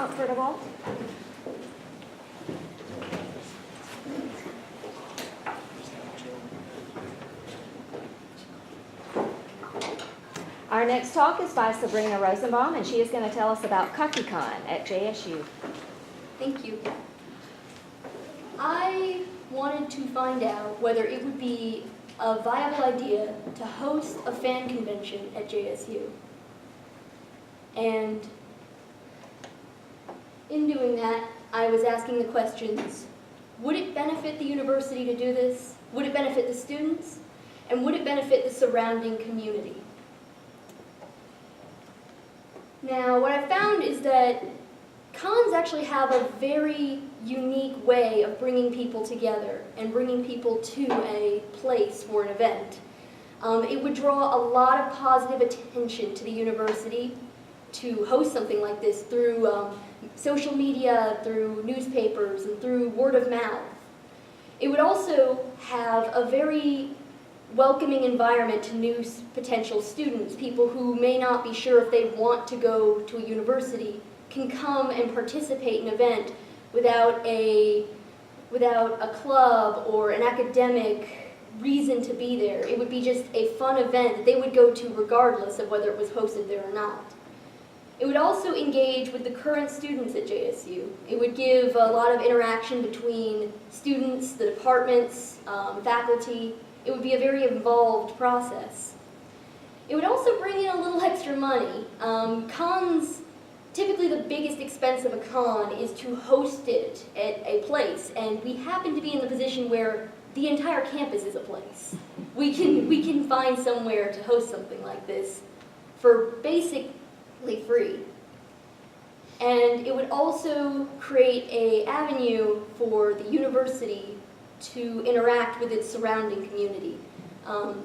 comfortable. Our next talk is by Sabrina Rosenbaum, and she is going to tell us about KuckyCon at JSU. Thank you. I wanted to find out whether it would be a viable idea to host a fan convention at JSU. And in doing that, I was asking the questions, would it benefit the university to do this? Would it benefit the students? And would it benefit the surrounding community? Now, what I found is that cons actually have a very unique way of bringing people together and bringing people to a place for an event. It would draw a lot of positive attention to the university to host something like this through social media, through newspapers, and through word of mouth. It would also have a very welcoming environment to new potential students. People who may not be sure if they want to go to a university can come and participate in an event without a club or an academic reason to be there. It would be just a fun event that they would go to regardless of whether it was hosted there or not. It would also engage with the current students at JSU. It would give a lot of interaction between students, the departments, faculty. It would be a very involved process. It would also bring in a little extra money. Cons, typically the biggest expense of a con is to host it at a place, and we happen to be in the position where the entire campus is a place. We can find somewhere to host something like this for basically free. And it would also create an avenue for the university to interact with its surrounding community.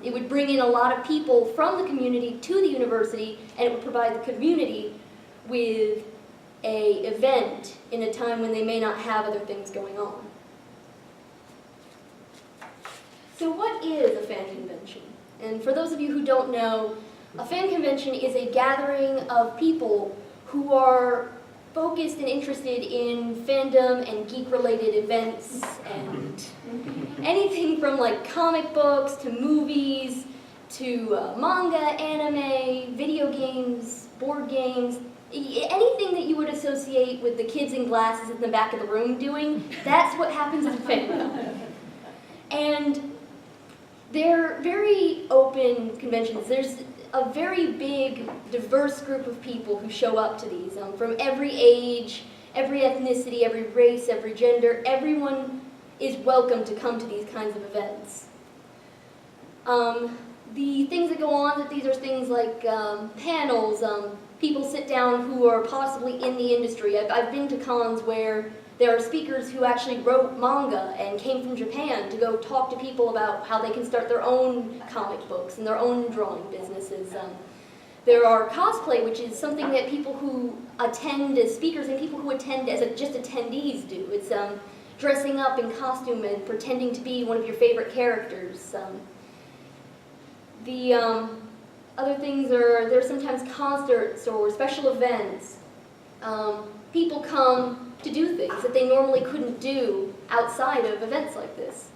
It would bring in a lot of people from the community to the university, and it would provide the community with an event in a time when they may not have other things going on. So what is a fan convention? And for those of you who don't know, a fan convention is a gathering of people who are focused and interested in fandom and geek-related events and anything from like comic books to movies to manga, anime, video games, board games, anything that you would associate with the kids in glasses in the back of the room doing, that's what happens at a fandom. And they're very open conventions. There's a very big, diverse group of people who show up to these, from every age, every ethnicity, every race, every gender. Everyone is welcome to come to these kinds of events. The things that go on at these are things like panels. People sit down who are possibly in the industry. I've been to cons where there are speakers who actually wrote manga and came from Japan to go talk to people about how they can start their own comic books and their own drawing businesses. There are cosplay, which is something that people who attend as speakers and people who attend as just attendees do. It's dressing up in costume and pretending to be one of your favorite characters. The other things are, there's sometimes concerts or special events. People come to do things that they normally couldn't do outside of events like this.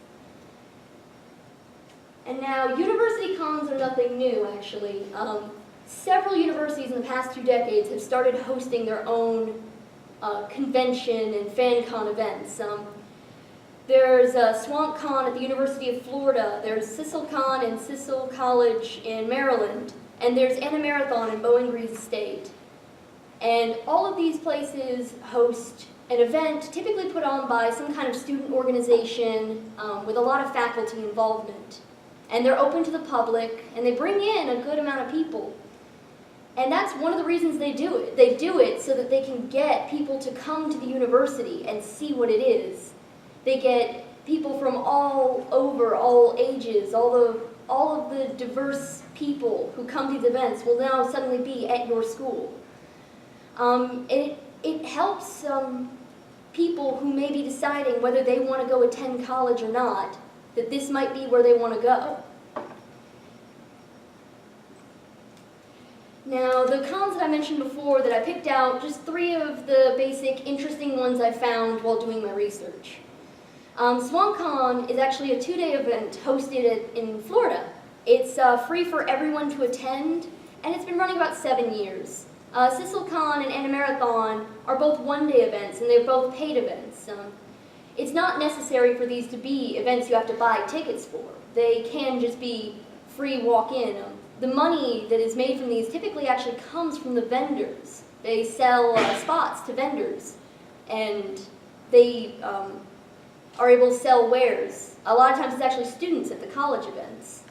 And now, university cons are nothing new, actually. Several universities in the past 2 decades have started hosting their own convention and fan con events. There's Swamp Con at the University of Florida, there's CicilCon in Cecil College in Maryland, and there's Anna-Marathon in Bowling Green State. And all of these places host an event typically put on by some kind of student organization with a lot of faculty involvement. And they're open to the public, and they bring in a good amount of people. And that's one of the reasons they do it. They do it so that they can get people to come to the university and see what it is. They get people from all over, all ages, all of the diverse people who come to these events will now suddenly be at your school. It helps people who may be deciding whether they want to go attend college or not, that this might be where they want to go. Now, the cons that I mentioned before that I picked out, just 3 of the basic interesting ones I found while doing my research. SwampCon is actually a 2-day event hosted in Florida. It's free for everyone to attend, and it's been running about 7 years. SisselCon and Animarathon are both 1-day events, and they're both paid events. It's not necessary for these to be events you have to buy tickets for. They can just be free walk-in. The money that is made from these typically actually comes from the vendors. They sell spots to vendors, and they are able to sell wares. A lot of times it's actually students at the college events.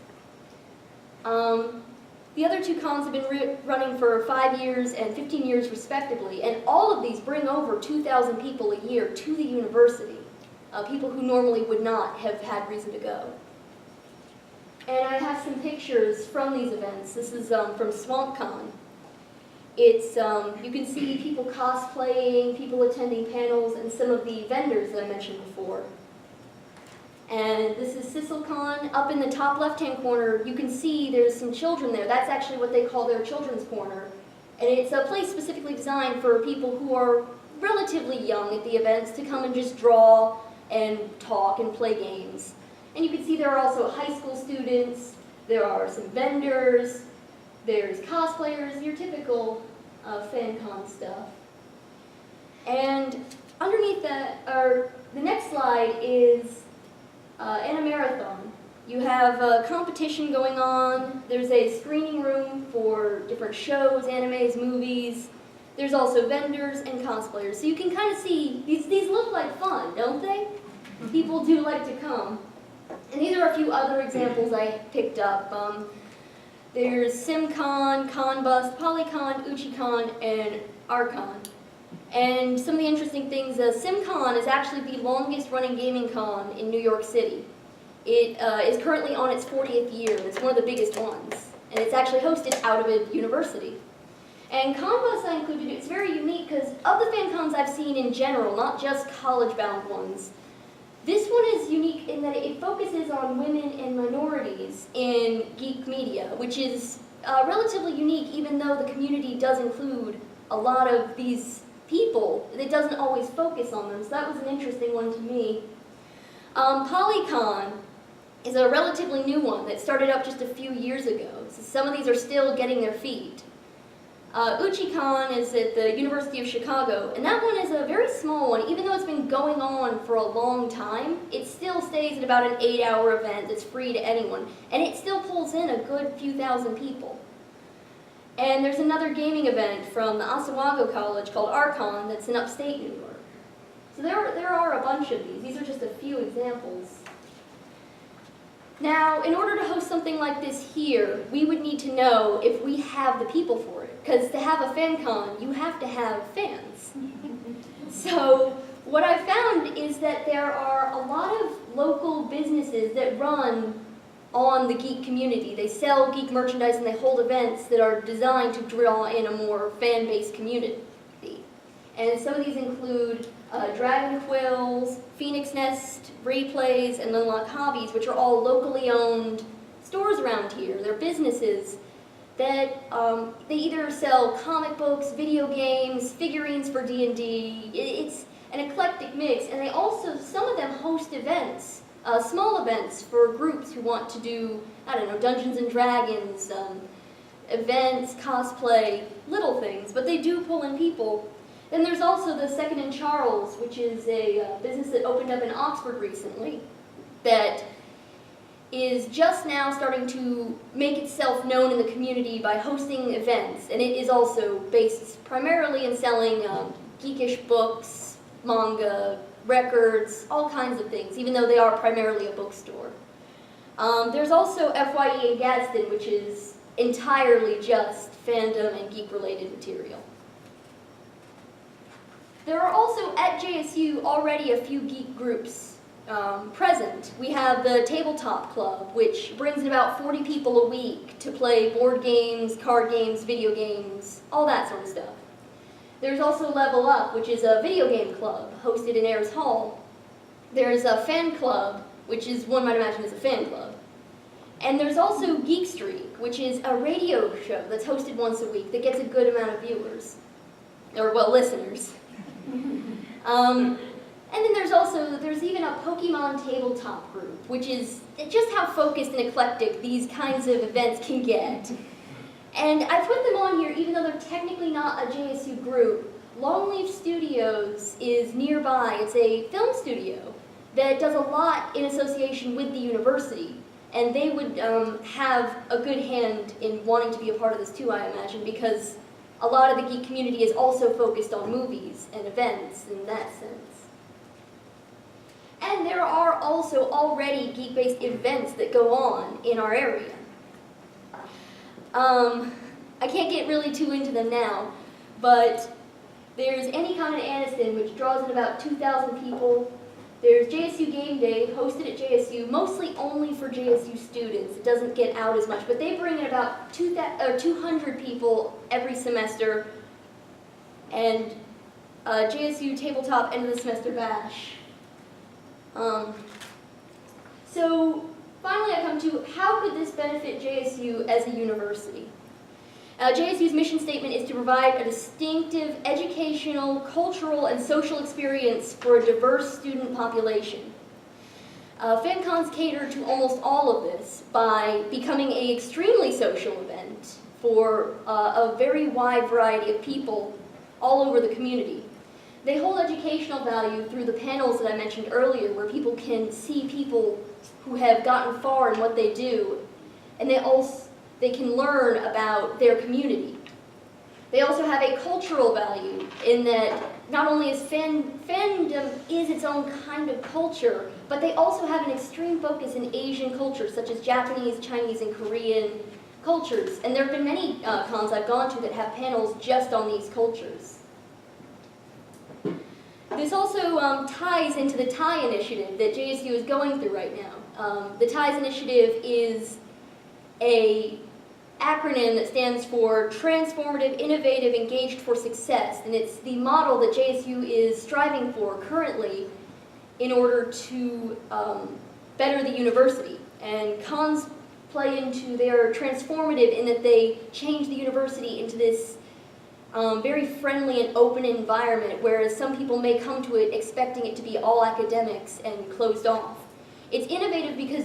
The other 2 cons have been running for 5 years and 15 years respectively, and all of these bring over 2,000 people a year to the university, people who normally would not have had reason to go. And I have some pictures from these events. This is from SwampCon. It's, you can see people cosplaying, people attending panels, and some of the vendors that I mentioned before. And this is SisselCon. Up in the top left-hand corner, you can see there's some children there. That's actually what they call their children's corner. And it's a place specifically designed for people who are relatively young at the events to come and just draw and talk and play games. And you can see there are also high school students, there are some vendors, there's cosplayers, your typical FanCon stuff. And underneath that, the next slide is Animarathon. You have a competition going on, there's a screening room for different shows, animes, movies. There's also vendors and cosplayers. So you can kind of see, these look like fun, don't they? People do like to come. And these are a few other examples I picked up. There's SimCon, ConBust, PolyCon, UchiCon, and Archon. And some of the interesting things, SimCon is actually the longest running gaming con in New York City. It is currently on its 40th year, and it's one of the biggest ones. And it's actually hosted out of a university. And ConBust I included, it's very unique because of the fan cons I've seen in general, not just college-bound ones, this one is unique in that it focuses on women and minorities in geek media, which is relatively unique even though the community does include a lot of these people. It doesn't always focus on them, so that was an interesting one to me. PolyCon is a relatively new one that started up just a few years ago, so some of these are still getting their feet. UchiCon is at the University of Chicago, and that one is a very small one. Even though it's been going on for a long time, it still stays at about an 8-hour event that's free to anyone, and it still pulls in a good few thousand people. And there's another gaming event from the Oswego College called Archon that's in upstate New York. So there are a bunch of these. These are just a few examples. Now, in order to host something like this here, we would need to know if we have the people for it. Because to have a fan con, you have to have fans. So what I found is that there are a lot of local businesses that run on the geek community. They sell geek merchandise and they hold events that are designed to draw in a more fan-based community. And some of these include Dragon Quills, Phoenix Nest, Replays, and Unlock Hobbies, which are all locally owned stores around here. They're businesses that they either sell comic books, video games, figurines for D&D. It's an eclectic mix, and they also, some of them host events, small events for groups who want to do, I don't know, Dungeons and Dragons, events, cosplay, little things, but they do pull in people. Then there's also the Second and Charles, which is a business that opened up in Oxford recently that is just now starting to make itself known in the community by hosting events. And it is also based primarily in selling geekish books, manga, records, all kinds of things, even though they are primarily a bookstore. There's also FYE in Gadsden, which is entirely just fandom and geek-related material. There are also, at JSU, already a few geek groups present. We have the Tabletop Club, which brings in about 40 people a week to play board games, card games, video games, all that sort of stuff. There's also Level Up, which is a video game club hosted in Ayers Hall. There's a Fan Club, which is, one might imagine, is a fan club. And there's also Geek Streak, which is a radio show that's hosted once a week that gets a good amount of viewers, or well, listeners. And then there's even a Pokemon tabletop group, which is just how focused and eclectic these kinds of events can get. And I put them on here even though they're technically not a JSU group. Longleaf Studios is nearby. It's a film studio that does a lot in association with the university. And they would have a good hand in wanting to be a part of this too, I imagine, because a lot of the geek community is also focused on movies and events in that sense. And there are also already geek-based events that go on in our area. I can't get really too into them now, but there's Anycon in Anniston, which draws in about 2,000 people. There's JSU Game Day, hosted at JSU, mostly only for JSU students. It doesn't get out as much, but they bring in about 200 people every semester. And JSU Tabletop End of the Semester Bash. So finally I come to how could this benefit JSU as a university? JSU's mission statement is to provide a distinctive educational, cultural, and social experience for a diverse student population. FanCons cater to almost all of this by becoming an extremely social event for a very wide variety of people all over the community. They hold educational value through the panels that I mentioned earlier, where people can see people who have gotten far in what they do, and they can learn about their community. They also have a cultural value in that not only is fandom is its own kind of culture, but they also have an extreme focus in Asian cultures, such as Japanese, Chinese, and Korean cultures. And there have been many cons I've gone to that have panels just on these cultures. This also ties into the TIE initiative that JSU is going through right now. The TIES initiative is an acronym that stands for Transformative, Innovative, Engaged for Success, and it's the model that JSU is striving for currently in order to better the university. And cons play into their transformative in that they change the university into this very friendly and open environment, whereas some people may come to it expecting it to be all academics and closed off. It's innovative because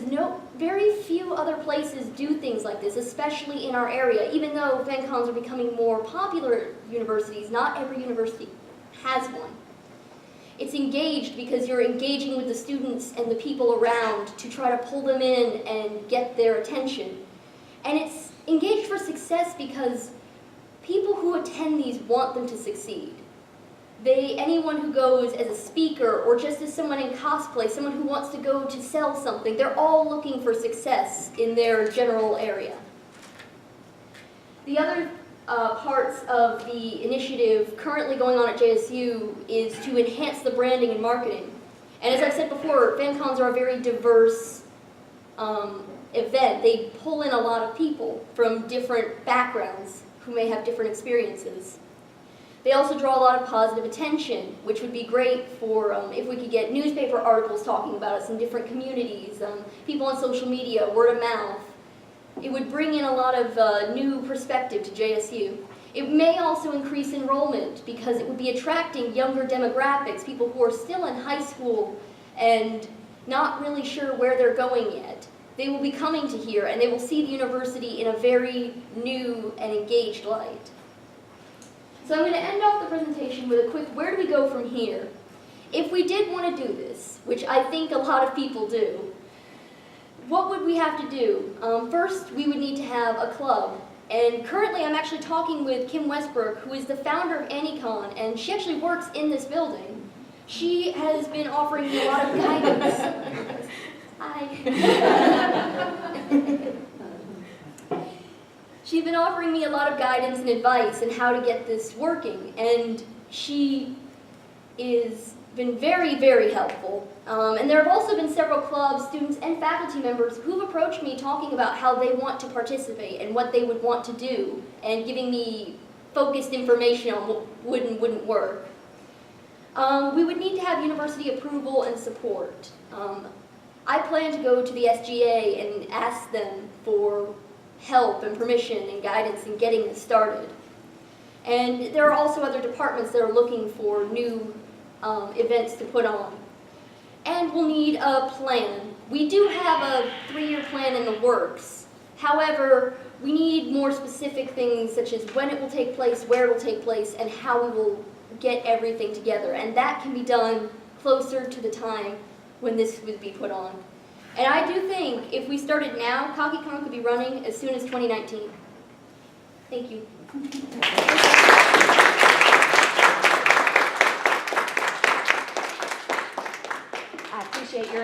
very few other places do things like this, especially in our area. Even though FanCons are becoming more popular at universities, not every university has one. It's engaged because you're engaging with the students and the people around to try to pull them in and get their attention. And it's engaged for success because people who attend these want them to succeed. Anyone who goes as a speaker or just as someone in cosplay, someone who wants to go to sell something, they're all looking for success in their general area. The other parts of the initiative currently going on at JSU is to enhance the branding and marketing. And as I've said before, FanCons are a very diverse event. They pull in a lot of people from different backgrounds who may have different experiences. They also draw a lot of positive attention, which would be great for if we could get newspaper articles talking about us in different communities, people on social media, word of mouth. It would bring in a lot of new perspective to JSU. It may also increase enrollment because it would be attracting younger demographics, people who are still in high school and not really sure where they're going yet. They will be coming to here and they will see the university in a very new and engaged light. So I'm going to end off the presentation with a quick, where do we go from here? If we did want to do this, which I think a lot of people do, what would we have to do? First, we would need to have a club. And currently I'm actually talking with Kim Westbrook, who is the founder of Anycon, and she actually works in this building. She has been offering me a lot of guidance. Hi. She's been offering me a lot of guidance and advice on how to get this working, and she has been very, very helpful. And there have also been several clubs, students, and faculty members who've approached me talking about how they want to participate and what they would want to do, and giving me focused information on what would and wouldn't work. We would need to have university approval and support. I plan to go to the SGA and ask them for help and permission and guidance in getting this started. And there are also other departments that are looking for new events to put on. And we'll need a plan. We do have a 3-year plan in the works. However, we need more specific things such as when it will take place, where it will take place, and how we will get everything together. And that can be done closer to the time when this would be put on. And I do think if we started now, CockieCon could be running as soon as 2019. Thank you. I appreciate your